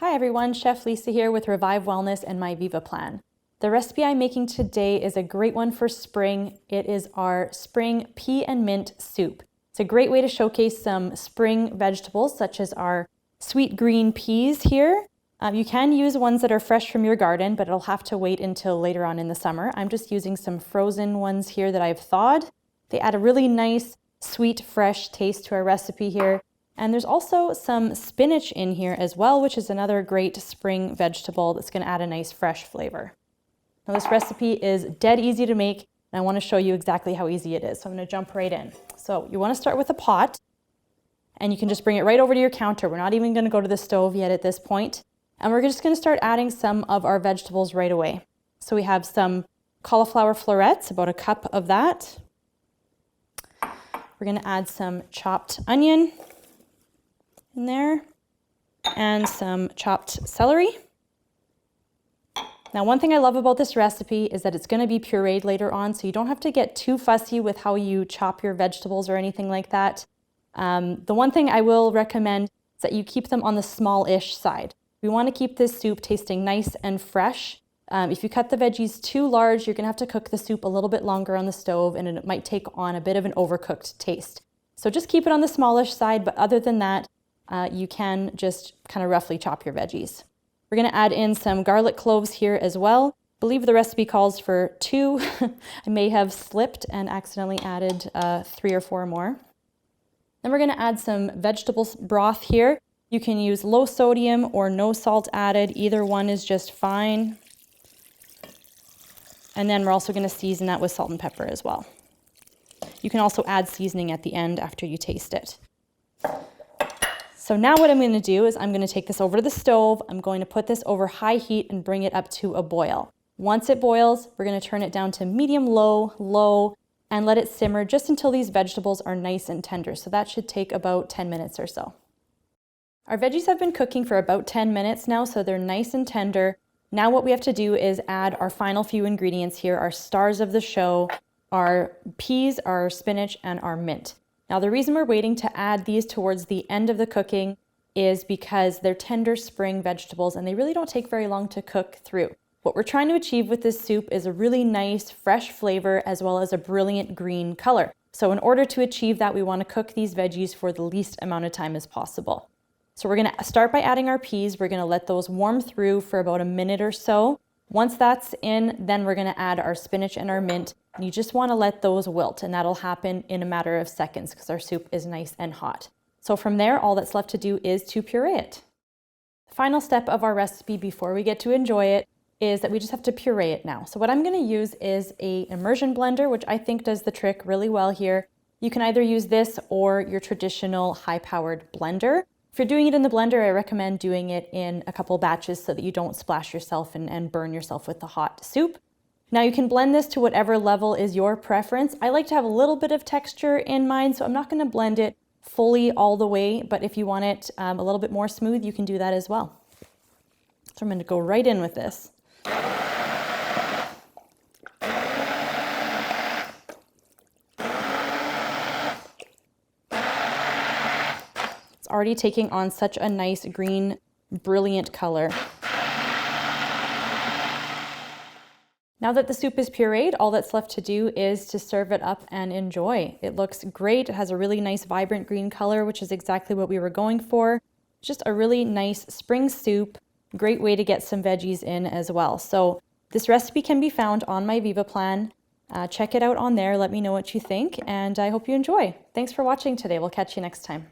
Hi everyone, Chef Lisa here with Revive Wellness and my Viva Plan. The recipe I'm making today is a great one for spring. It is our spring pea and mint soup. It's a great way to showcase some spring vegetables such as our sweet green peas here. You can use ones that are fresh from your garden, but it'll have to wait until later on in the summer. I'm just using some frozen ones here that I've thawed. They add a really nice, sweet, fresh taste to our recipe here. And there's also some spinach in here as well, which is another great spring vegetable that's going to add a nice fresh flavor. Now this recipe is dead easy to make, and I want to show you exactly how easy it is. So I'm going to jump right in. So you want to start with a pot, and you can just bring it right over to your counter. We're not even going to go to the stove yet at this point. And we're just going to start adding some of our vegetables right away. So we have some cauliflower florets, about a cup of that. We're going to add some chopped onion in there and some chopped celery. Now, one thing I love about this recipe is that it's going to be pureed later on, so you don't have to get too fussy with how you chop your vegetables or anything like that. The one thing I will recommend is that you keep them on the small-ish side. We want to keep this soup tasting nice and fresh. If you cut the veggies too large, you're going to have to cook the soup a little bit longer on the stove, and it might take on a bit of an overcooked taste. So just keep it on the smallish side, but other than that, you can just kind of roughly chop your veggies. We're going to add in some garlic cloves here as well. I believe the recipe calls for 2. I may have slipped and accidentally added 3 or 4 more. Then we're going to add some vegetable broth here. You can use low sodium or no salt added. Either one is just fine. And then we're also going to season that with salt and pepper as well. You can also add seasoning at the end after you taste it. So now what I'm going to do is I'm going to take this over to the stove. I'm going to put this over high heat and bring it up to a boil. Once it boils, we're going to turn it down to medium-low, and let it simmer just until these vegetables are nice and tender. So that should take about 10 minutes or so. Our veggies have been cooking for about 10 minutes now, so they're nice and tender. Now what we have to do is add our final few ingredients here, our stars of the show, our peas, our spinach, and our mint. Now the reason we're waiting to add these towards the end of the cooking is because they're tender spring vegetables and they really don't take very long to cook through. What we're trying to achieve with this soup is a really nice fresh flavor as well as a brilliant green color. So in order to achieve that, we want to cook these veggies for the least amount of time as possible. So we're going to start by adding our peas. We're going to let those warm through for about a minute or so. Once that's in, then we're going to add our spinach and our mint. And you just want to let those wilt, and that'll happen in a matter of seconds because our soup is nice and hot. So from there, all that's left to do is to puree it. The final step of our recipe before we get to enjoy it is that we just have to puree it now. So what I'm going to use is an immersion blender, which I think does the trick really well here. You can either use this or your traditional high-powered blender. If you're doing it in the blender, I recommend doing it in a couple batches so that you don't splash yourself and burn yourself with the hot soup. Now you can blend this to whatever level is your preference. I like to have a little bit of texture in mind, so I'm not going to blend it fully all the way, but if you want it a little bit more smooth, you can do that as well. So I'm going to go right in with this. It's already taking on such a nice green, brilliant color. Now that the soup is pureed, all that's left to do is to serve it up and enjoy. It looks great. It has a really nice vibrant green color, which is exactly what we were going for. Just a really nice spring soup. Great way to get some veggies in as well. So this recipe can be found on my Viva Plan. Check it out on there. Let me know what you think, and I hope you enjoy. Thanks for watching today. We'll catch you next time.